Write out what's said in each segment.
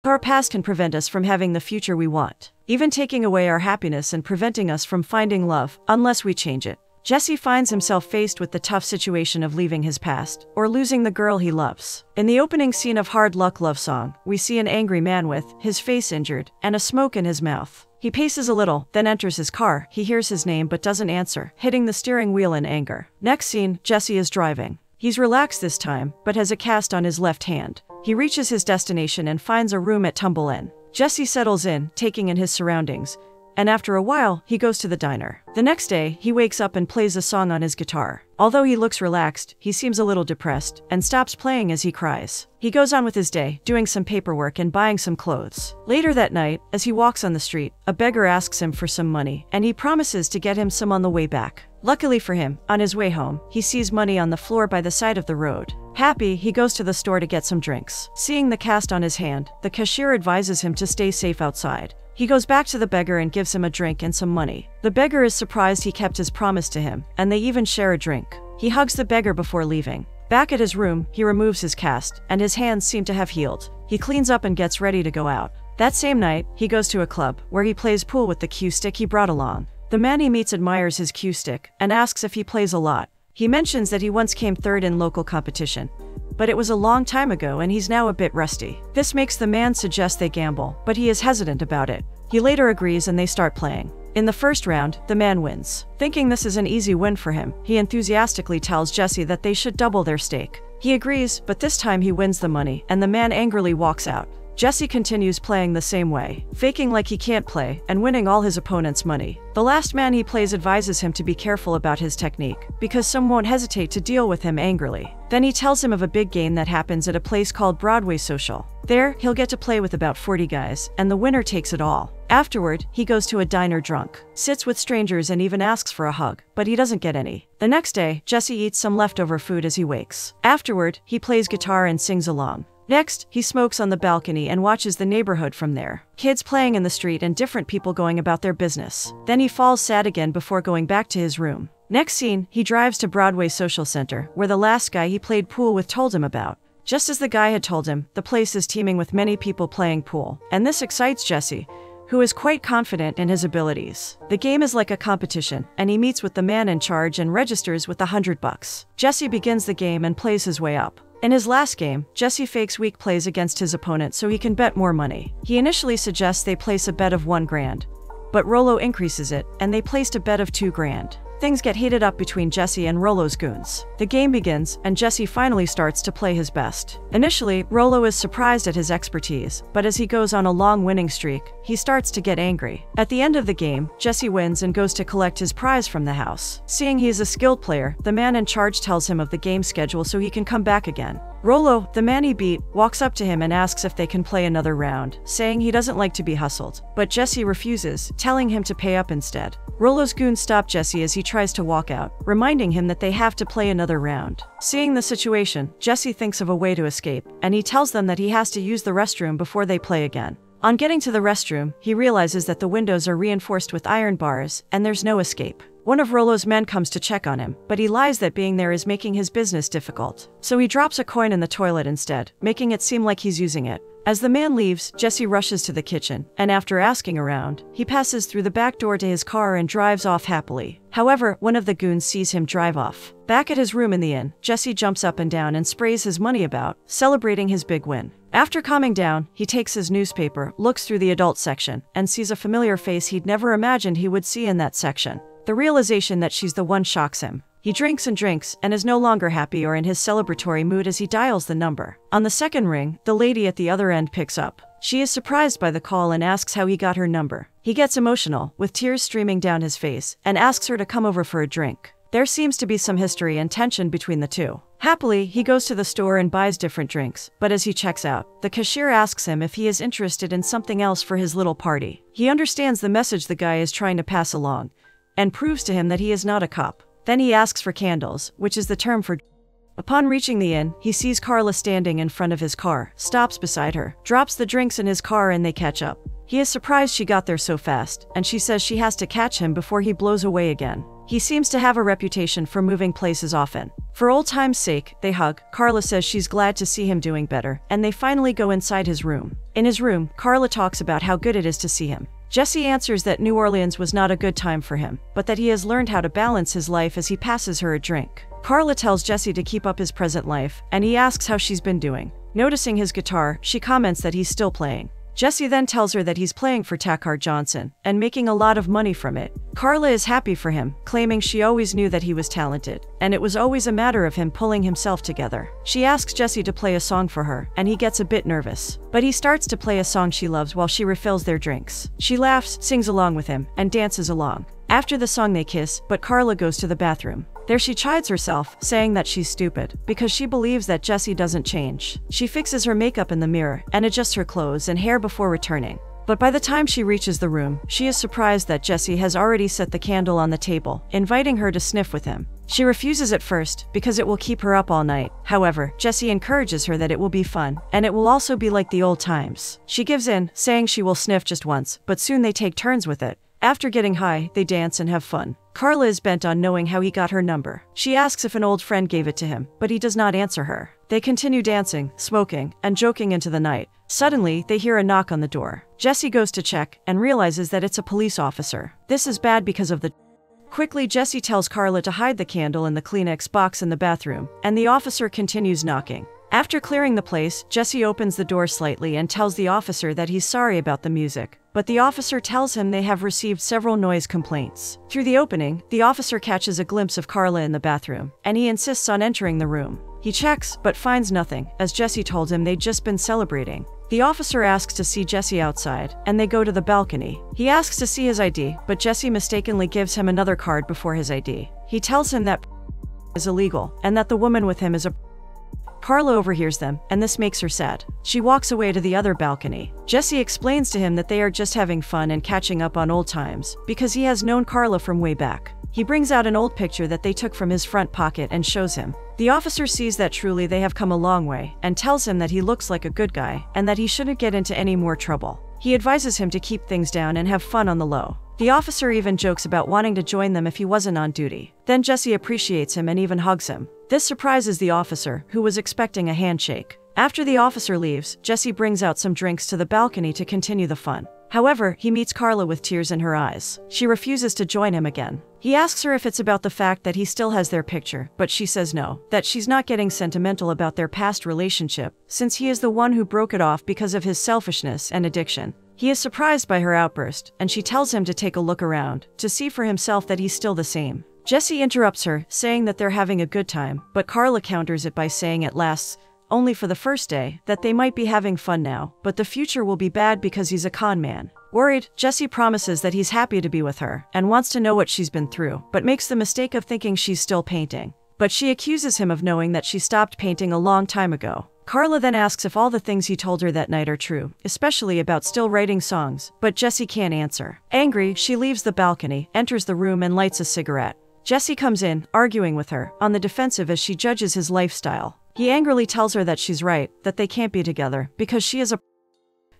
Our past can prevent us from having the future we want, even taking away our happiness and preventing us from finding love, unless we change it. Jesse finds himself faced with the tough situation of leaving his past, or losing the girl he loves. In the opening scene of Hard Luck Love Song, we see an angry man with his face injured and a smoke in his mouth. He paces a little, then enters his car. He hears his name but doesn't answer, hitting the steering wheel in anger. Next scene, Jesse is driving. He's relaxed this time, but has a cast on his left hand. He reaches his destination and finds a room at Tumble Inn. Jesse settles in, taking in his surroundings, and after a while, he goes to the diner. The next day, he wakes up and plays a song on his guitar. Although he looks relaxed, he seems a little depressed, and stops playing as he cries. He goes on with his day, doing some paperwork and buying some clothes. Later that night, as he walks on the street, a beggar asks him for some money, and he promises to get him some on the way back. Luckily for him, on his way home, he sees money on the floor by the side of the road. Happy, he goes to the store to get some drinks. Seeing the cast on his hand, the cashier advises him to stay safe outside. He goes back to the beggar and gives him a drink and some money. The beggar is surprised he kept his promise to him, and they even share a drink. He hugs the beggar before leaving. Back at his room, he removes his cast, and his hands seem to have healed. He cleans up and gets ready to go out. That same night, he goes to a club, where he plays pool with the cue stick he brought along. The man he meets admires his cue stick, and asks if he plays a lot. He mentions that he once came third in local competition, but it was a long time ago and he's now a bit rusty. This makes the man suggest they gamble, but he is hesitant about it. He later agrees and they start playing. In the first round, the man wins. Thinking this is an easy win for him, he enthusiastically tells Jesse that they should double their stake. He agrees, but this time he wins the money, and the man angrily walks out. Jesse continues playing the same way, faking like he can't play, and winning all his opponent's money. The last man he plays advises him to be careful about his technique, because some won't hesitate to deal with him angrily. Then he tells him of a big game that happens at a place called Broadway Social. There, he'll get to play with about 40 guys, and the winner takes it all. Afterward, he goes to a diner drunk, sits with strangers and even asks for a hug, but he doesn't get any. The next day, Jesse eats some leftover food as he wakes. Afterward, he plays guitar and sings along. Next, he smokes on the balcony and watches the neighborhood from there. Kids playing in the street and different people going about their business. Then he falls sad again before going back to his room. Next scene, he drives to Broadway Social Center, where the last guy he played pool with told him about. Just as the guy had told him, the place is teeming with many people playing pool, and this excites Jesse, who is quite confident in his abilities. The game is like a competition, and he meets with the man in charge and registers with $100. Jesse begins the game and plays his way up. In his last game, Jesse fakes weak plays against his opponent so he can bet more money. He initially suggests they place a bet of $1 grand, but Rollo increases it, and they placed a bet of $2 grand. Things get heated up between Jesse and Rollo's goons. The game begins, and Jesse finally starts to play his best. Initially, Rollo is surprised at his expertise, but as he goes on a long winning streak, he starts to get angry. At the end of the game, Jesse wins and goes to collect his prize from the house. Seeing he is a skilled player, the man in charge tells him of the game schedule so he can come back again. Rollo, the man he beat, walks up to him and asks if they can play another round, saying he doesn't like to be hustled. But Jesse refuses, telling him to pay up instead. Rollo's goons stop Jesse as he tries to walk out, reminding him that they have to play another round. Seeing the situation, Jesse thinks of a way to escape, and he tells them that he has to use the restroom before they play again. On getting to the restroom, he realizes that the windows are reinforced with iron bars, and there's no escape. One of Rollo's men comes to check on him, but he lies that being there is making his business difficult. So he drops a coin in the toilet instead, making it seem like he's using it. As the man leaves, Jesse rushes to the kitchen, and after asking around, he passes through the back door to his car and drives off happily. However, one of the goons sees him drive off. Back at his room in the inn, Jesse jumps up and down and sprays his money about, celebrating his big win. After calming down, he takes his newspaper, looks through the adult section, and sees a familiar face he'd never imagined he would see in that section. The realization that she's the one shocks him. He drinks and drinks, and is no longer happy or in his celebratory mood as he dials the number. On the second ring, the lady at the other end picks up. She is surprised by the call and asks how he got her number. He gets emotional, with tears streaming down his face, and asks her to come over for a drink. There seems to be some history and tension between the two. Happily, he goes to the store and buys different drinks, but as he checks out, the cashier asks him if he is interested in something else for his little party. He understands the message the guy is trying to pass along, and proves to him that he is not a cop. Then he asks for candles, which is the term for. Upon reaching the inn, he sees Carla standing in front of his car, stops beside her, drops the drinks in his car and they catch up. He is surprised she got there so fast, and she says she has to catch him before he blows away again. He seems to have a reputation for moving places often. For old time's sake, they hug. Carla says she's glad to see him doing better, and they finally go inside his room. In his room, Carla talks about how good it is to see him. Jesse answers that New Orleans was not a good time for him, but that he has learned how to balance his life as he passes her a drink. Carla tells Jesse to keep up his present life, and he asks how she's been doing. Noticing his guitar, she comments that he's still playing. Jesse then tells her that he's playing for Takhar Johnson and making a lot of money from it. Carla is happy for him, claiming she always knew that he was talented, and it was always a matter of him pulling himself together. She asks Jesse to play a song for her, and he gets a bit nervous. But he starts to play a song she loves while she refills their drinks. She laughs, sings along with him, and dances along. After the song they kiss, but Carla goes to the bathroom. There she chides herself, saying that she's stupid, because she believes that Jesse doesn't change. She fixes her makeup in the mirror and adjusts her clothes and hair before returning. But by the time she reaches the room, she is surprised that Jesse has already set the candle on the table, inviting her to sniff with him. She refuses at first, because it will keep her up all night. However, Jesse encourages her that it will be fun, and it will also be like the old times. She gives in, saying she will sniff just once, but soon they take turns with it. After getting high, they dance and have fun. Carla is bent on knowing how he got her number. She asks if an old friend gave it to him, but he does not answer her. They continue dancing, smoking, and joking into the night. Suddenly, they hear a knock on the door. Jesse goes to check and realizes that it's a police officer. This is bad because of the... Quickly, Jesse tells Carla to hide the candle in the Kleenex box in the bathroom, and the officer continues knocking. After clearing the place, Jesse opens the door slightly and tells the officer that he's sorry about the music. But the officer tells him they have received several noise complaints. Through the opening, the officer catches a glimpse of Carla in the bathroom, and he insists on entering the room. He checks, but finds nothing, as Jesse told him they'd just been celebrating. The officer asks to see Jesse outside, and they go to the balcony. He asks to see his ID, but Jesse mistakenly gives him another card before his ID. He tells him that is illegal, and that the woman with him is a... Carla overhears them, and this makes her sad. She walks away to the other balcony. Jesse explains to him that they are just having fun and catching up on old times, because he has known Carla from way back. He brings out an old picture that they took from his front pocket and shows him. The officer sees that truly they have come a long way, and tells him that he looks like a good guy, and that he shouldn't get into any more trouble. He advises him to keep things down and have fun on the low. The officer even jokes about wanting to join them if he wasn't on duty. Then Jesse appreciates him and even hugs him. This surprises the officer, who was expecting a handshake. After the officer leaves, Jesse brings out some drinks to the balcony to continue the fun. However, he meets Carla with tears in her eyes. She refuses to join him again. He asks her if it's about the fact that he still has their picture, but she says no, that she's not getting sentimental about their past relationship, since he is the one who broke it off because of his selfishness and addiction. He is surprised by her outburst, and she tells him to take a look around, to see for himself that he's still the same. Jesse interrupts her, saying that they're having a good time, but Carla counters it by saying it lasts only for the first day, that they might be having fun now, but the future will be bad because he's a con man. Worried, Jesse promises that he's happy to be with her, and wants to know what she's been through, but makes the mistake of thinking she's still painting. But she accuses him of knowing that she stopped painting a long time ago. Carla then asks if all the things he told her that night are true, especially about still writing songs, but Jesse can't answer. Angry, she leaves the balcony, enters the room and lights a cigarette. Jesse comes in, arguing with her, on the defensive as she judges his lifestyle. He angrily tells her that she's right, that they can't be together, because she is a...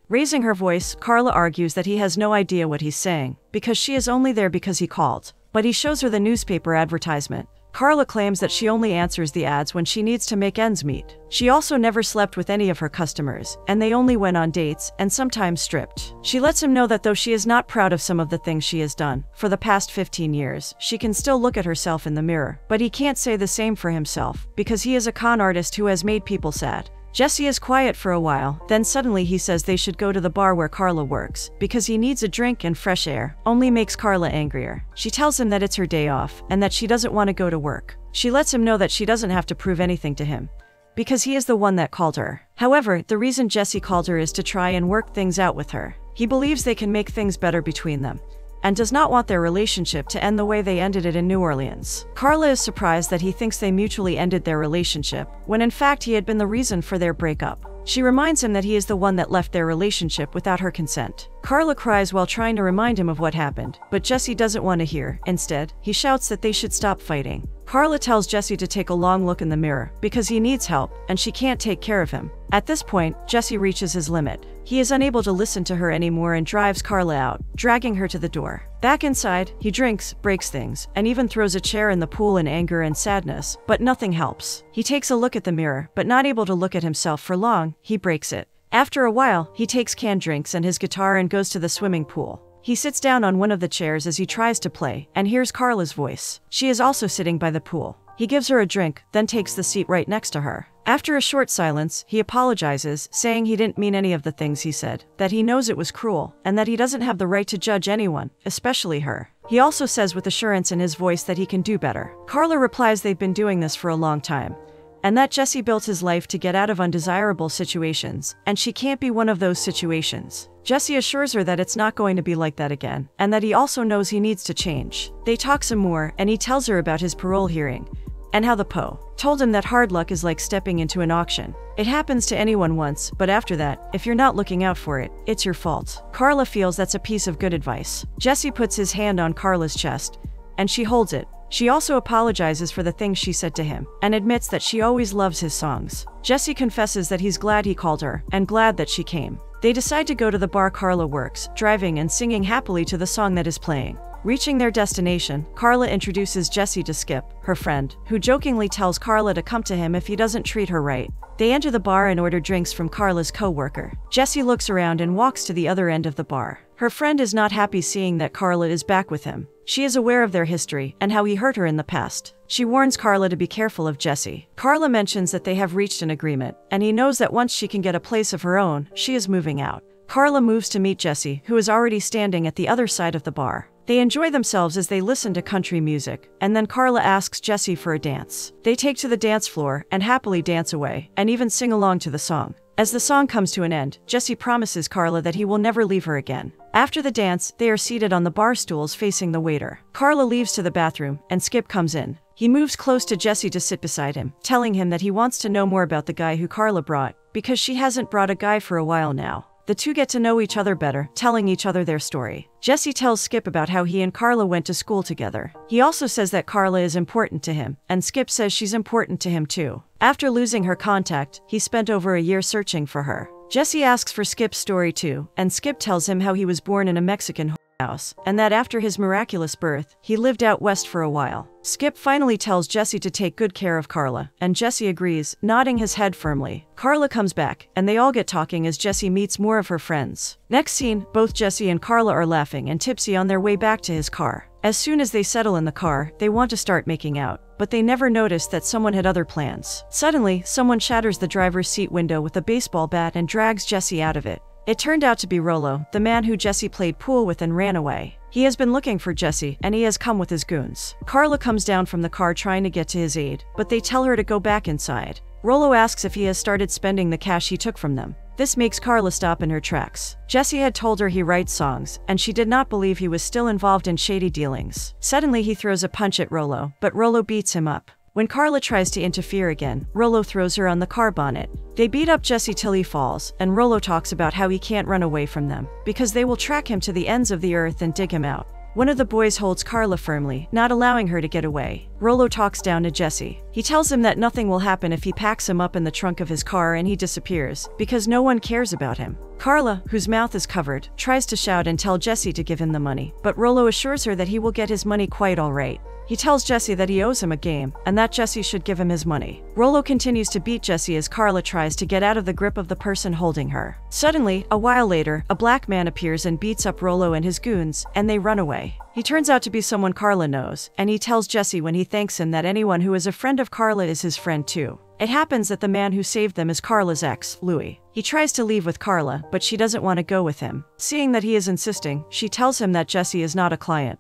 Raising her voice, Carla argues that he has no idea what he's saying, because she is only there because he called. But he shows her the newspaper advertisement. Carla claims that she only answers the ads when she needs to make ends meet. She also never slept with any of her customers, and they only went on dates, and sometimes stripped. She lets him know that though she is not proud of some of the things she has done for the past 15 years, she can still look at herself in the mirror. But he can't say the same for himself, because he is a con artist who has made people sad. Jesse is quiet for a while, then suddenly he says they should go to the bar where Carla works, because he needs a drink and fresh air, only makes Carla angrier. She tells him that it's her day off, and that she doesn't want to go to work. She lets him know that she doesn't have to prove anything to him, because he is the one that called her. However, the reason Jesse called her is to try and work things out with her. He believes they can make things better between them, and does not want their relationship to end the way they ended it in New Orleans. Carla is surprised that he thinks they mutually ended their relationship, when in fact he had been the reason for their breakup. She reminds him that he is the one that left their relationship without her consent. Carla cries while trying to remind him of what happened, but Jesse doesn't want to hear. Instead, he shouts that they should stop fighting. Carla tells Jesse to take a long look in the mirror because he needs help and she can't take care of him. At this point, Jesse reaches his limit. He is unable to listen to her anymore and drives Carla out, dragging her to the door. Back inside, he drinks, breaks things, and even throws a chair in the pool in anger and sadness, but nothing helps. He takes a look at the mirror, but not able to look at himself for long, he breaks it. After a while, he takes canned drinks and his guitar and goes to the swimming pool. He sits down on one of the chairs as he tries to play, and hears Carla's voice. She is also sitting by the pool. He gives her a drink, then takes the seat right next to her. After a short silence, he apologizes, saying he didn't mean any of the things he said, that he knows it was cruel, and that he doesn't have the right to judge anyone, especially her. He also says with assurance in his voice that he can do better. Carla replies they've been doing this for a long time, and that Jesse built his life to get out of undesirable situations, and she can't be one of those situations. Jesse assures her that it's not going to be like that again, and that he also knows he needs to change. They talk some more, and he tells her about his parole hearing, and how the PO told him that hard luck is like stepping into an auction. It happens to anyone once, but after that, if you're not looking out for it, it's your fault. Carla feels that's a piece of good advice. Jesse puts his hand on Carla's chest, and she holds it. She also apologizes for the things she said to him, and admits that she always loves his songs. Jesse confesses that he's glad he called her, and glad that she came. They decide to go to the bar Carla works, driving and singing happily to the song that is playing. Reaching their destination, Carla introduces Jesse to Skip, her friend, who jokingly tells Carla to come to him if he doesn't treat her right. They enter the bar and order drinks from Carla's co-worker. Jesse looks around and walks to the other end of the bar. Her friend is not happy seeing that Carla is back with him. She is aware of their history and how he hurt her in the past. She warns Carla to be careful of Jesse. Carla mentions that they have reached an agreement, and he knows that once she can get a place of her own, she is moving out. Carla moves to meet Jesse, who is already standing at the other side of the bar. They enjoy themselves as they listen to country music, and then Carla asks Jesse for a dance. They take to the dance floor and happily dance away, and even sing along to the song. As the song comes to an end, Jesse promises Carla that he will never leave her again. After the dance, they are seated on the bar stools facing the waiter. Carla leaves to the bathroom, and Skip comes in. He moves close to Jesse to sit beside him, telling him that he wants to know more about the guy who Carla brought, because she hasn't brought a guy for a while now. The two get to know each other better, telling each other their story. Jesse tells Skip about how he and Carla went to school together. He also says that Carla is important to him, and Skip says she's important to him too. After losing her contact, he spent over a year searching for her. Jesse asks for Skip's story too, and Skip tells him how he was born in a Mexican house, and that after his miraculous birth, he lived out west for a while. Skip finally tells Jesse to take good care of Carla, and Jesse agrees, nodding his head firmly. Carla comes back, and they all get talking as Jesse meets more of her friends. Next scene, both Jesse and Carla are laughing and tipsy on their way back to his car. As soon as they settle in the car, they want to start making out, but they never notice that someone had other plans. Suddenly, someone shatters the driver's seat window with a baseball bat and drags Jesse out of it. It turned out to be Rollo, the man who Jesse played pool with and ran away. He has been looking for Jesse, and he has come with his goons. Carla comes down from the car trying to get to his aid, but they tell her to go back inside. Rollo asks if he has started spending the cash he took from them. This makes Carla stop in her tracks. Jesse had told her he writes songs, and she did not believe he was still involved in shady dealings. Suddenly he throws a punch at Rollo, but Rollo beats him up. When Carla tries to interfere again, Rollo throws her on the car bonnet. They beat up Jesse till he falls, and Rollo talks about how he can't run away from them, because they will track him to the ends of the earth and dig him out. One of the boys holds Carla firmly, not allowing her to get away. Rollo talks down to Jesse. He tells him that nothing will happen if he packs him up in the trunk of his car and he disappears, because no one cares about him. Carla, whose mouth is covered, tries to shout and tell Jesse to give him the money, but Rollo assures her that he will get his money quite all right. He tells Jesse that he owes him a game, and that Jesse should give him his money. Rollo continues to beat Jesse as Carla tries to get out of the grip of the person holding her. Suddenly, a while later, a black man appears and beats up Rollo and his goons, and they run away. He turns out to be someone Carla knows, and he tells Jesse when he thanks him that anyone who is a friend of Carla is his friend too. It happens that the man who saved them is Carla's ex, Louis. He tries to leave with Carla, but she doesn't want to go with him. Seeing that he is insisting, she tells him that Jesse is not a client,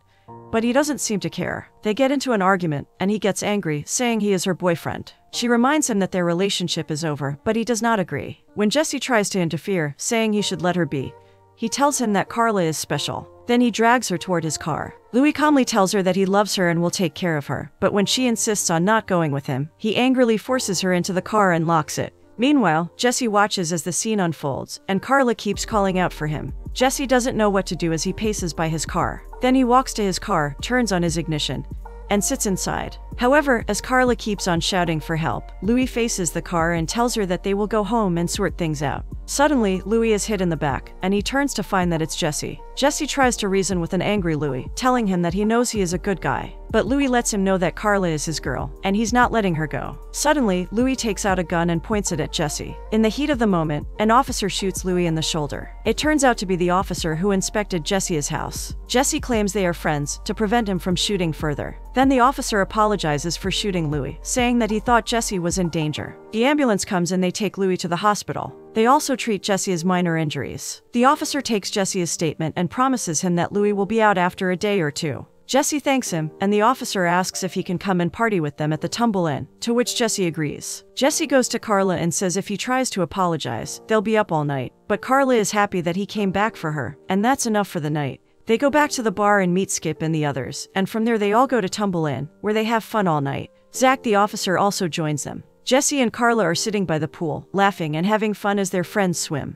but he doesn't seem to care. They get into an argument, and he gets angry, saying he is her boyfriend. She reminds him that their relationship is over, but he does not agree. When Jesse tries to interfere, saying he should let her be, he tells him that Carla is special. Then he drags her toward his car. Louis calmly tells her that he loves her and will take care of her, but when she insists on not going with him, he angrily forces her into the car and locks it. Meanwhile, Jesse watches as the scene unfolds, and Carla keeps calling out for him. Jesse doesn't know what to do as he paces by his car. Then he walks to his car, turns on his ignition, and sits inside. However, as Carla keeps on shouting for help, Louis faces the car and tells her that they will go home and sort things out. Suddenly, Louis is hit in the back, and he turns to find that it's Jesse. Jesse tries to reason with an angry Louis, telling him that he knows he is a good guy. But Louis lets him know that Carla is his girl, and he's not letting her go. Suddenly, Louis takes out a gun and points it at Jesse. In the heat of the moment, an officer shoots Louis in the shoulder. It turns out to be the officer who inspected Jesse's house. Jesse claims they are friends to prevent him from shooting further. Then the officer apologizes for shooting Louis, saying that he thought Jesse was in danger. The ambulance comes and they take Louis to the hospital. They also treat Jesse's minor injuries. The officer takes Jesse's statement and promises him that Louis will be out after a day or two. Jesse thanks him, and the officer asks if he can come and party with them at the Tumble Inn, to which Jesse agrees. Jesse goes to Carla and says if he tries to apologize, they'll be up all night. But Carla is happy that he came back for her, and that's enough for the night. They go back to the bar and meet Skip and the others, and from there they all go to Tumble Inn, where they have fun all night. Zach the officer also joins them. Jesse and Carla are sitting by the pool, laughing and having fun as their friends swim.